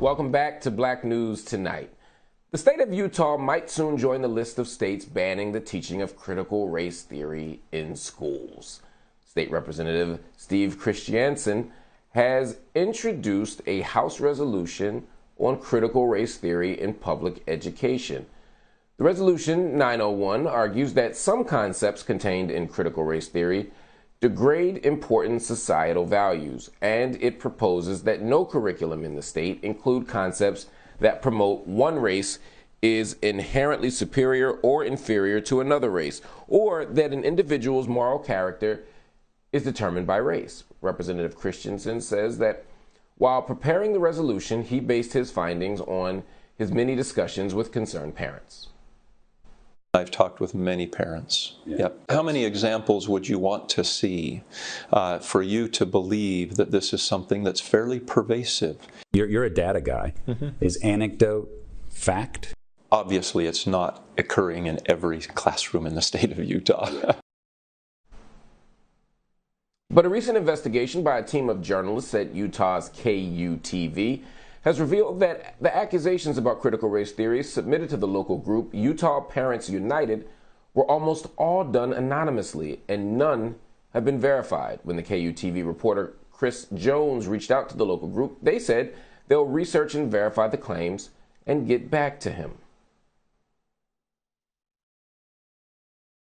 Welcome back to Black News Tonight. The state of Utah might soon join the list of states banning the teaching of critical race theory in schools. State Representative Steve Christiansen has introduced a House resolution on critical race theory in public education. The resolution 901 argues that some concepts contained in critical race theory degrade important societal values, and it proposes that no curriculum in the state include concepts that promote one race is inherently superior or inferior to another race, or that an individual's moral character is determined by race. Representative Christiansen says that while preparing the resolution, he based his findings on his many discussions with concerned parents. I've talked with many parents. Yep. How many examples would you want to see for you to believe that this is something that's fairly pervasive? You're a data guy. Is anecdote fact? Obviously, it's not occurring in every classroom in the state of Utah. But a recent investigation by a team of journalists at Utah's KUTV has revealed that the accusations about critical race theory submitted to the local group Utah Parents United were almost all done anonymously, and none have been verified. When the KUTV reporter Chris Jones reached out to the local group, they said they'll research and verify the claims and get back to him.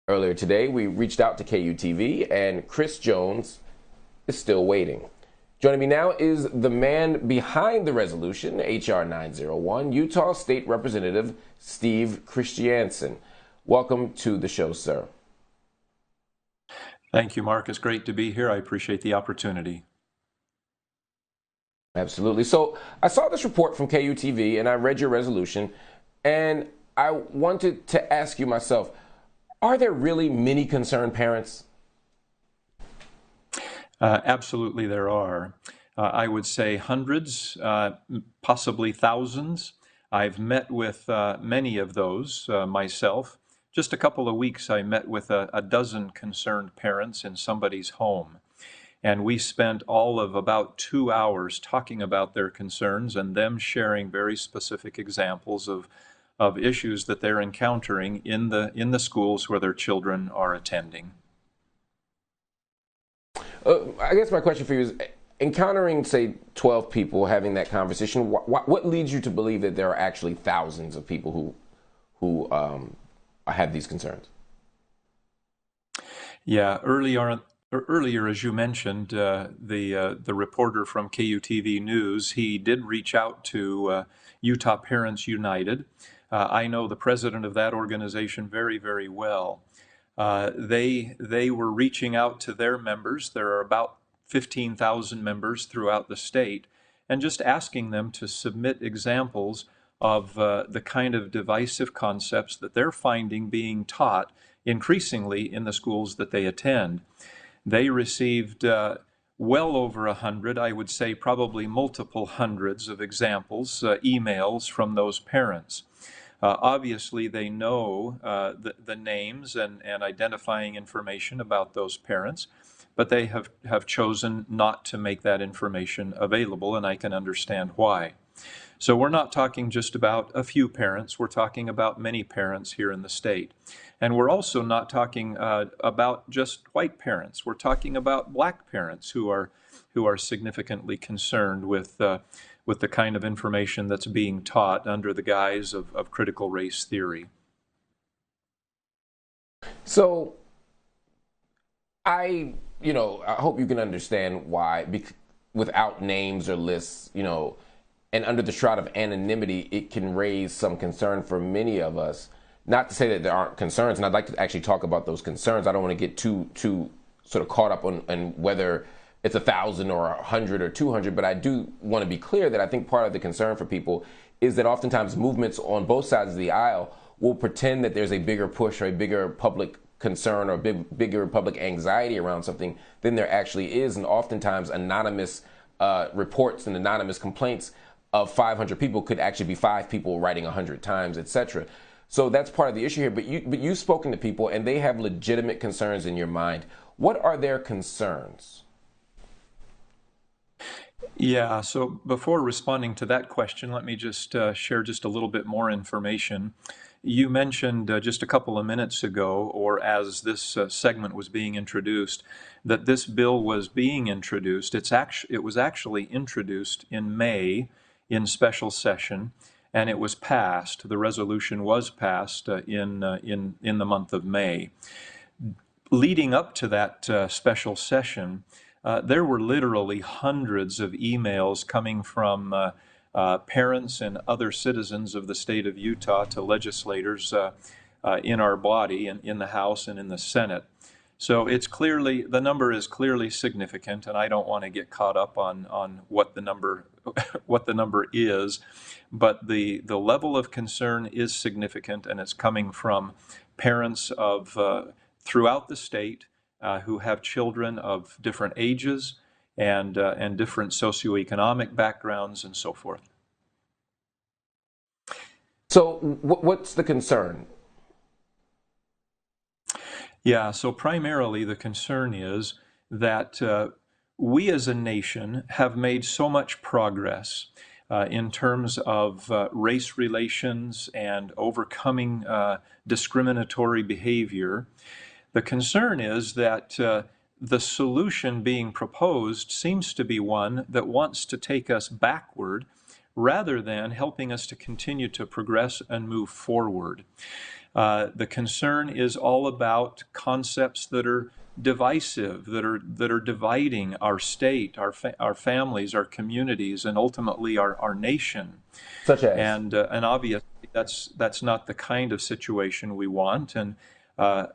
Earlier today, we reached out to KUTV, and Chris Jones is still waiting. Joining me now is the man behind the resolution, H.R. 901, Utah State Representative Steve Christiansen. Welcome to the show, sir. Thank you, Mark. It's great to be here. I appreciate the opportunity. Absolutely. So I saw this report from KUTV, and I read your resolution, and I wanted to ask you myself, are there really many concerned parents? Absolutely there are. I would say hundreds, possibly thousands. I've met with many of those myself. Just a couple of weeks I met with a dozen concerned parents in somebody's home. And we spent all of about 2 hours talking about their concerns and them sharing very specific examples of issues that they're encountering in the schools where their children are attending. I guess my question for you is, encountering, say, 12 people having that conversation, what leads you to believe that there are actually thousands of people who have these concerns? Yeah, earlier, as you mentioned, the reporter from KUTV News, he did reach out to Utah Parents United. I know the president of that organization very, very well. They were reaching out to their members. There are about 15,000 members throughout the state, and just asking them to submit examples of the kind of divisive concepts that they're finding being taught increasingly in the schools that they attend. They received well over 100, I would say probably multiple hundreds of examples, emails from those parents. Obviously, they know the names and identifying information about those parents, but they have chosen not to make that information available, and I can understand why. So we're not talking just about a few parents, we're talking about many parents here in the state. And we're also not talking about just white parents, we're talking about black parents who are significantly concerned with the kind of information that's being taught under the guise of critical race theory. So I hope you can understand why, without names or lists, and under the shroud of anonymity, it can raise some concern for many of us. Not to say that there aren't concerns, and I'd like to actually talk about those concerns. I don't want to get too sort of caught up on whether it's 1,000 or 100 or 200, but I do want to be clear that I think part of the concern for people is that oftentimes movements on both sides of the aisle will pretend that there's a bigger push or a bigger public concern or bigger public anxiety around something than there actually is, and oftentimes anonymous reports and anonymous complaints of 500 people could actually be 5 people writing 100 times, etc. So that's part of the issue here. But you've spoken to people and they have legitimate concerns in your mind. What are their concerns? Yeah, so before responding to that question, let me just share just a little bit more information. You mentioned just a couple of minutes ago, or as this segment was being introduced, that this bill was being introduced. It was actually introduced in May in special session, and it was passed. The resolution was passed in the month of May. Leading up to that special session, there were literally hundreds of emails coming from parents and other citizens of the state of Utah to legislators in our body, in the House and in the Senate. So the number is clearly significant, and I don't want to get caught up on what the number what the number is, but the level of concern is significant, and it's coming from parents of throughout the state who have children of different ages and different socioeconomic backgrounds and so forth. So what's the concern? Yeah, so primarily the concern is that we as a nation have made so much progress in terms of race relations and overcoming discriminatory behavior. The concern is that the solution being proposed seems to be one that wants to take us backward rather than helping us to continue to progress and move forward. The concern is all about concepts that are divisive, that are dividing our state, our families, our communities, and ultimately our nation. Such as? And obviously that's not the kind of situation we want. And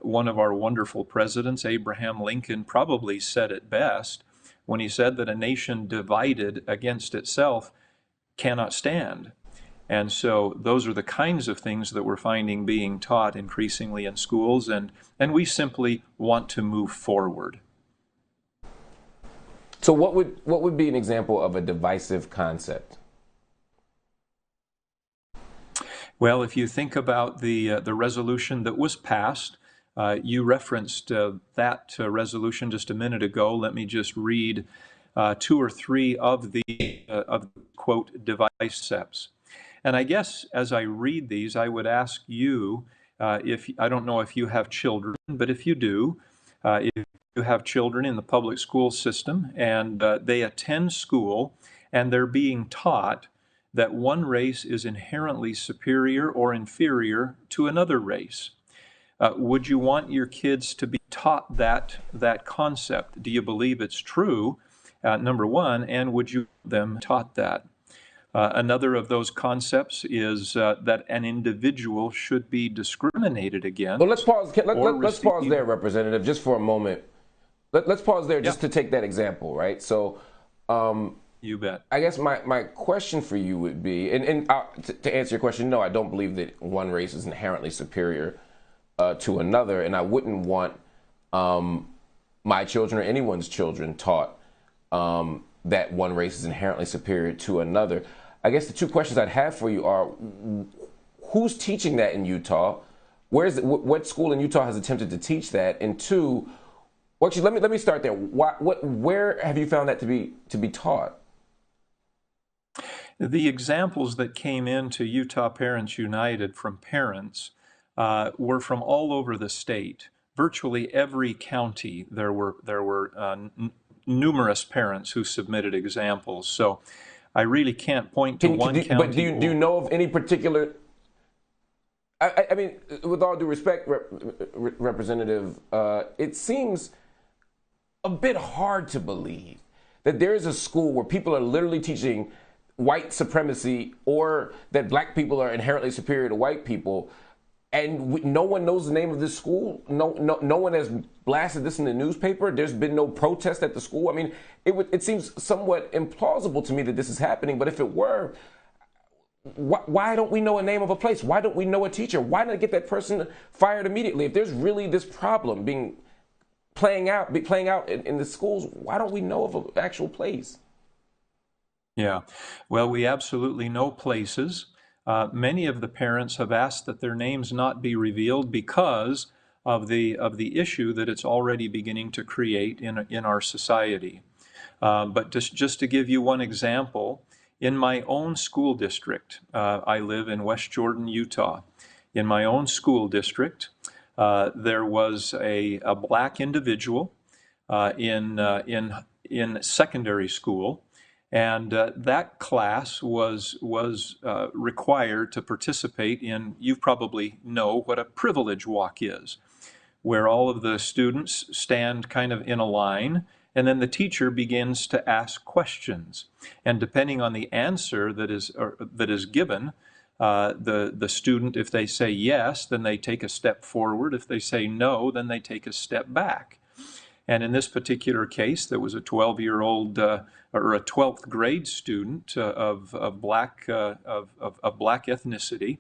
one of our wonderful presidents, Abraham Lincoln, probably said it best when he said that a nation divided against itself cannot stand. And so those are the kinds of things that we're finding being taught increasingly in schools, and we simply want to move forward. So what would be an example of a divisive concept? Well, if you think about the resolution that was passed, you referenced that resolution just a minute ago. Let me just read two or three of the quote device concepts. And I guess as I read these, I would ask you, if I don't know if you have children, but if you do, if you have children in the public school system and they attend school and they're being taught that one race is inherently superior or inferior to another race. Would you want your kids to be taught that concept? Do you believe it's true, number one, and would you want them taught that? Another of those concepts is that an individual should be discriminated against. Well, let's pause. Let's pause there, Representative, just for a moment. Let's pause there just to take that example, right? So, you bet. I guess my question for you would be, and to answer your question, no, I don't believe that one race is inherently superior to another, and I wouldn't want my children or anyone's children taught that one race is inherently superior to another. I guess the two questions I'd have for you are, who's teaching that in Utah? What school in Utah has attempted to teach that? And two, well, actually, let me start there. Where have you found that to be taught? The examples that came into Utah Parents United from parents were from all over the state. Virtually every county, there were numerous parents who submitted examples. So I really can't point to one county. But do you know of any particular? I mean, with all due respect, Representative, it seems a bit hard to believe that there is a school where people are literally teaching white supremacy or that black people are inherently superior to white people, and no one knows the name of this school. No one has blasted this in the newspaper. There's been no protest at the school. I mean, it seems somewhat implausible to me that this is happening. But if it were, why don't we know a name of a place? Why don't we know a teacher? Why not get that person fired immediately? If there's really this problem playing out in the schools, why don't we know of an actual place? Yeah, well, we absolutely know places. Many of the parents have asked that their names not be revealed because of the issue that it's already beginning to create in our society. But just to give you one example, in my own school district, I live in West Jordan, Utah. In my own school district, there was a black individual in secondary school, and that class was required to participate in, you probably know what a privilege walk is, where all of the students stand kind of in a line, and then the teacher begins to ask questions. And depending on the answer that is given, the student, if they say yes, then they take a step forward. If they say no, then they take a step back. And in this particular case, there was a 12-year-old or a 12th grade student of black ethnicity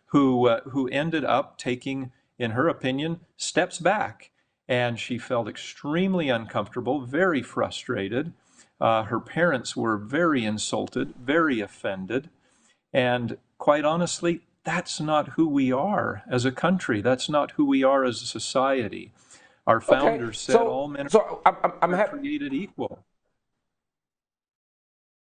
who ended up taking, in her opinion, steps back. And she felt extremely uncomfortable, very frustrated. Her parents were very insulted, very offended. And quite honestly, that's not who we are as a country. That's not who we are as a society. Our founders said all men are created equal.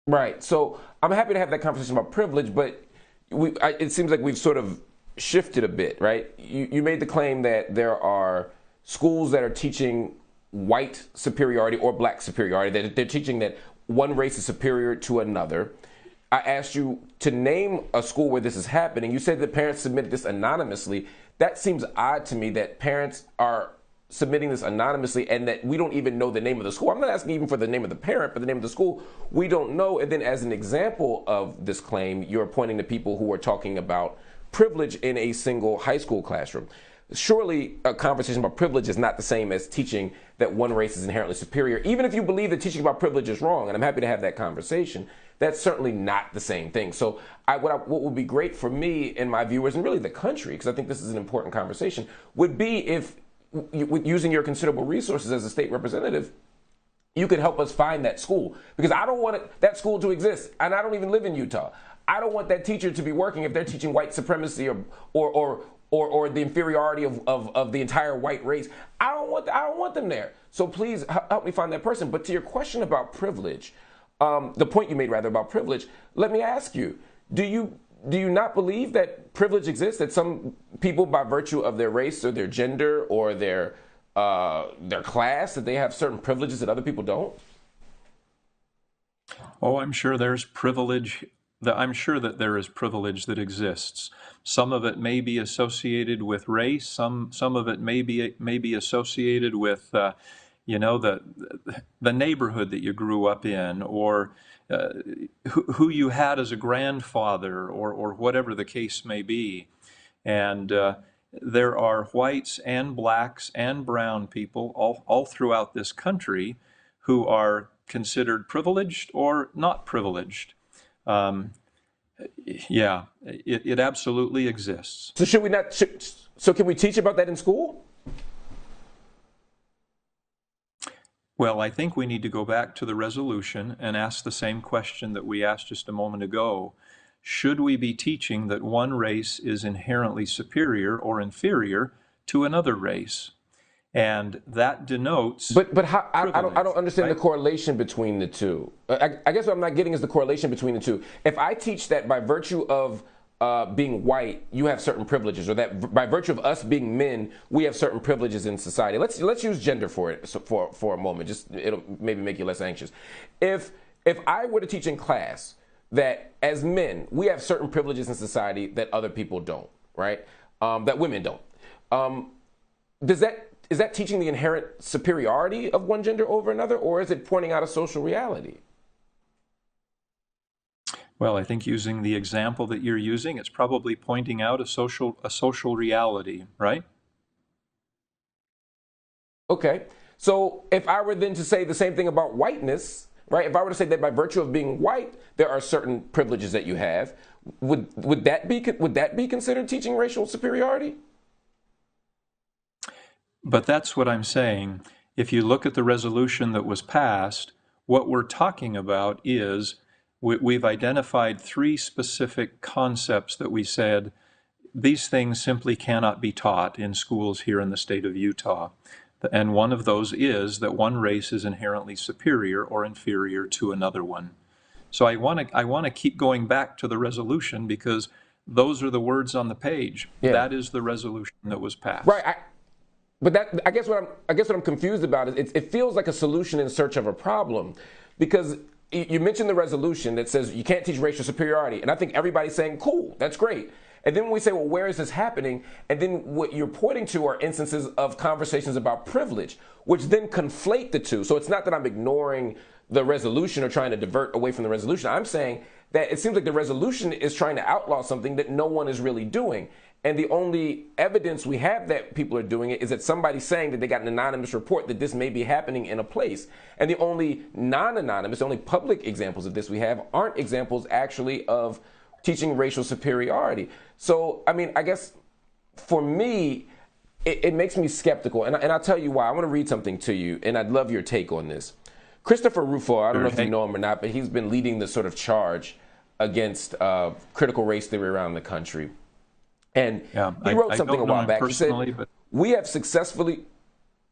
Right. So I'm happy to have that conversation about privilege, but it seems like we've sort of shifted a bit, right? You made the claim that there are schools that are teaching white superiority or black superiority, that they're teaching that one race is superior to another. I asked you to name a school where this is happening. You said that parents submitted this anonymously. That seems odd to me, that parents are submitting this anonymously and that we don't even know the name of the school. I'm not asking even for the name of the parent, but the name of the school we don't know. And then as an example of this claim, you're pointing to people who are talking about privilege in a single high school classroom. Surely a conversation about privilege is not the same as teaching that one race is inherently superior. Even if you believe that teaching about privilege is wrong, and I'm happy to have that conversation, that's certainly not the same thing. So what would be great for me and my viewers, and really the country, because I think this is an important conversation, would be if, using your considerable resources as a state representative, you could help us find that school. Because I don't want that school to exist, and I don't even live in Utah. I don't want that teacher to be working if they're teaching white supremacy or the inferiority of the entire white race. I don't want them there. So please help me find that person. But to your question about privilege, the point you made rather about privilege, let me ask you, do you not believe that privilege exists, that some people by virtue of their race or their gender or their class, that they have certain privileges that other people don't? Oh, I'm sure there's privilege. I'm sure that there is privilege that exists. Some of it may be associated with race. Some of it may be associated with, the neighborhood that you grew up in, or who you had as a grandfather, or whatever the case may be. And there are whites and blacks and brown people all throughout this country who are considered privileged or not privileged. Yeah, it absolutely exists. So should we not? So can we teach about that in school? Well, I think we need to go back to the resolution and ask the same question that we asked just a moment ago. Should we be teaching that one race is inherently superior or inferior to another race? And that denotes. But how, I don't understand, right? The correlation between the two. I guess what I'm not getting is the correlation between the two. If I teach that by virtue of being white, you have certain privileges, or that by virtue of us being men, we have certain privileges in society. Let's use gender for a moment. Just it'll maybe make you less anxious. If I were to teach in class that as men we have certain privileges in society that other people don't, right? That women don't. Is that teaching the inherent superiority of one gender over another, or is it pointing out a social reality? Well, I think using the example that you're using, it's probably pointing out a social reality, right? Okay. So if I were then to say the same thing about whiteness, right? If I were to say that by virtue of being white, there are certain privileges that you have, would that be considered teaching racial superiority? But that's what I'm saying. If you look at the resolution that was passed, what we're talking about is we've identified three specific concepts that we said these things simply cannot be taught in schools here in the state of Utah. And one of those is that one race is inherently superior or inferior to another one. So I want to keep going back to the resolution because those are the words on the page. Yeah. That is the resolution that was passed. Right. But I guess what I'm confused about is it feels like a solution in search of a problem, because you mentioned the resolution that says you can't teach racial superiority, and I think everybody's saying, cool, that's great. And then when we say, well, where is this happening? And then what you're pointing to are instances of conversations about privilege, which then conflate the two. So it's not that I'm ignoring the resolution or trying to divert away from the resolution. I'm saying that it seems like the resolution is trying to outlaw something that no one is really doing. And the only evidence we have that people are doing it is that somebody's saying that they got an anonymous report that this may be happening in a place. And the only non-anonymous, the only public examples of this we have aren't examples actually of teaching racial superiority. So, I mean, I guess for me, it makes me skeptical. And I'll tell you why. I want to read something to you, and I'd love your take on this. Christopher Rufo, I don't know if you know him or not, but he's been leading the sort of charge against critical race theory around the country. And he wrote something a while back. He said, we have successfully,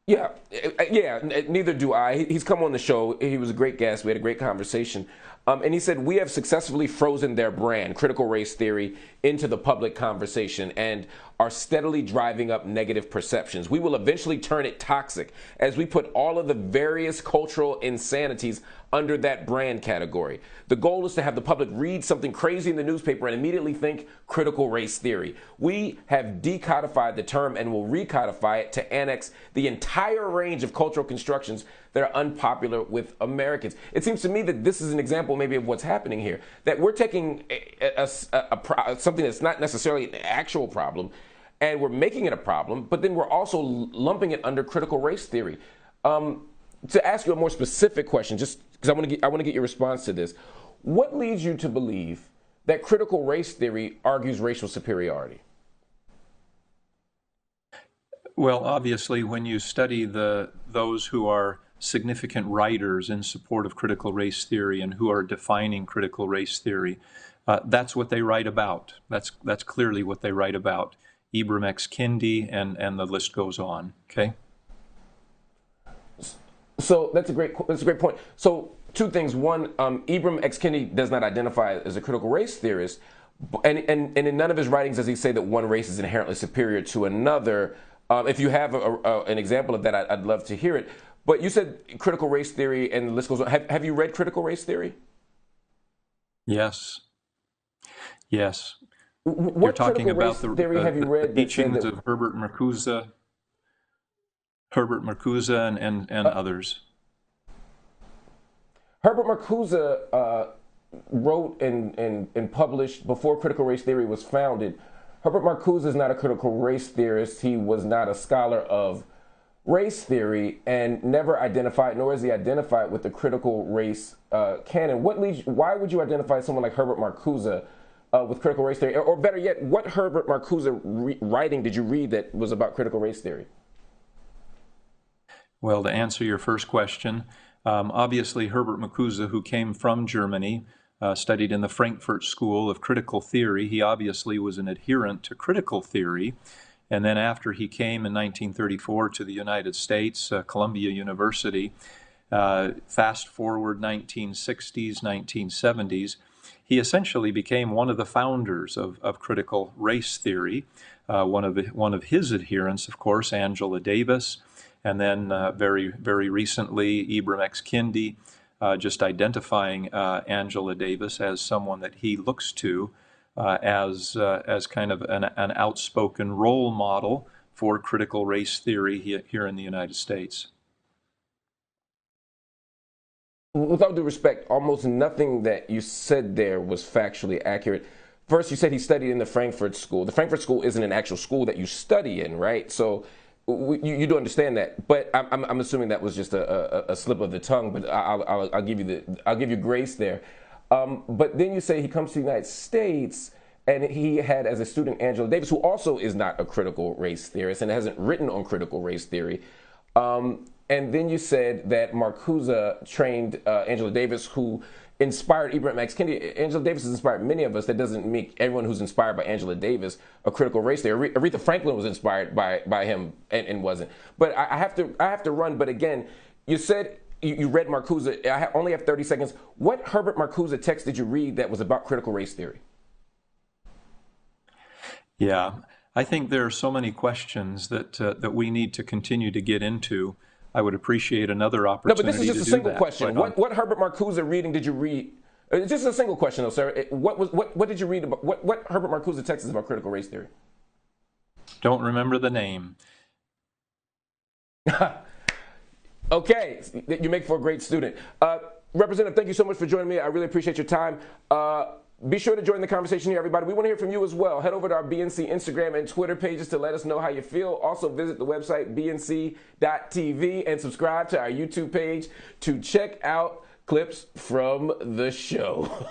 neither do I. He's come on the show. He was a great guest. We had a great conversation. And he said, we have successfully frozen their brand, critical race theory, into the public conversation and are steadily driving up negative perceptions. We will eventually turn it toxic as we put all of the various cultural insanities under that brand category. The goal is to have the public read something crazy in the newspaper and immediately think critical race theory. We have decodified the term and will recodify it to annex the entire range of cultural constructions that are unpopular with Americans. It seems to me that this is an example maybe of what's happening here, that we're taking something that's not necessarily an actual problem and we're making it a problem, but then we're also lumping it under critical race theory. To ask you a more specific question, just because I want to get your response to this, what leads you to believe that critical race theory argues racial superiority? Well, obviously, when you study those who are significant writers in support of critical race theory and who are defining critical race theory, that's what they write about. That's clearly what they write about. Ibram X. Kendi, and the list goes on. Okay. So that's a great point. So two things. One, Ibram X. Kendi does not identify as a critical race theorist, and in none of his writings does he say that one race is inherently superior to another. If you have an example of that, I'd love to hear it. But you said critical race theory, and the list goes on. Have you read critical race theory? Yes. Yes. What You're talking about the theory have you read? The teachings of Herbert Marcuse and others. Herbert Marcuse wrote and published before critical race theory was founded. Herbert Marcuse is not a critical race theorist. He was not a scholar of race theory and never identified, nor is he identified with the critical race canon. Why would you identify someone like Herbert Marcuse with critical race theory? Or better yet, what Herbert Marcuse writing did you read that was about critical race theory? Well, to answer your first question, obviously Herbert Marcuse, who came from Germany, studied in the Frankfurt School of Critical Theory. He obviously was an adherent to critical theory. And then after he came in 1934 to the United States, Columbia University, fast forward 1960s, 1970s, he essentially became one of the founders of critical race theory. One of his adherents, of course, Angela Davis, and then very, very recently, Ibram X. Kendi, just identifying Angela Davis as someone that he looks to as kind of an outspoken role model for critical race theory here in the United States. With all due respect, almost nothing that you said there was factually accurate. First, you said he studied in the Frankfurt School. The Frankfurt School isn't an actual school that you study in, right? So you do understand that. But I'm assuming that was just a slip of the tongue. But I'll give you grace there. But then you say he comes to the United States, and he had as a student Angela Davis, who also is not a critical race theorist and hasn't written on critical race theory. And then you said that Marcuse trained Angela Davis, who inspired Ibram X. Kendi. Angela Davis has inspired many of us. That doesn't make everyone who's inspired by Angela Davis a critical race theory. Aretha Franklin was inspired by him and wasn't. But I have to run. But again, you said you read Marcuse. I only have 30 seconds. What Herbert Marcuse text did you read that was about critical race theory? Yeah, I think there are so many questions that we need to continue to get into. I would appreciate another opportunity. No, but this is just a single question. What Herbert Marcuse reading did you read? It's just a single question, though, sir. What did you read about? What Herbert Marcuse text is about critical race theory? Don't remember the name. Okay, you make for a great student. Representative, thank you so much for joining me. I really appreciate your time. Be sure to join the conversation here, everybody. We want to hear from you as well. Head over to our BNC Instagram and Twitter pages to let us know how you feel. Also visit the website bnc.tv and subscribe to our YouTube page to check out clips from the show.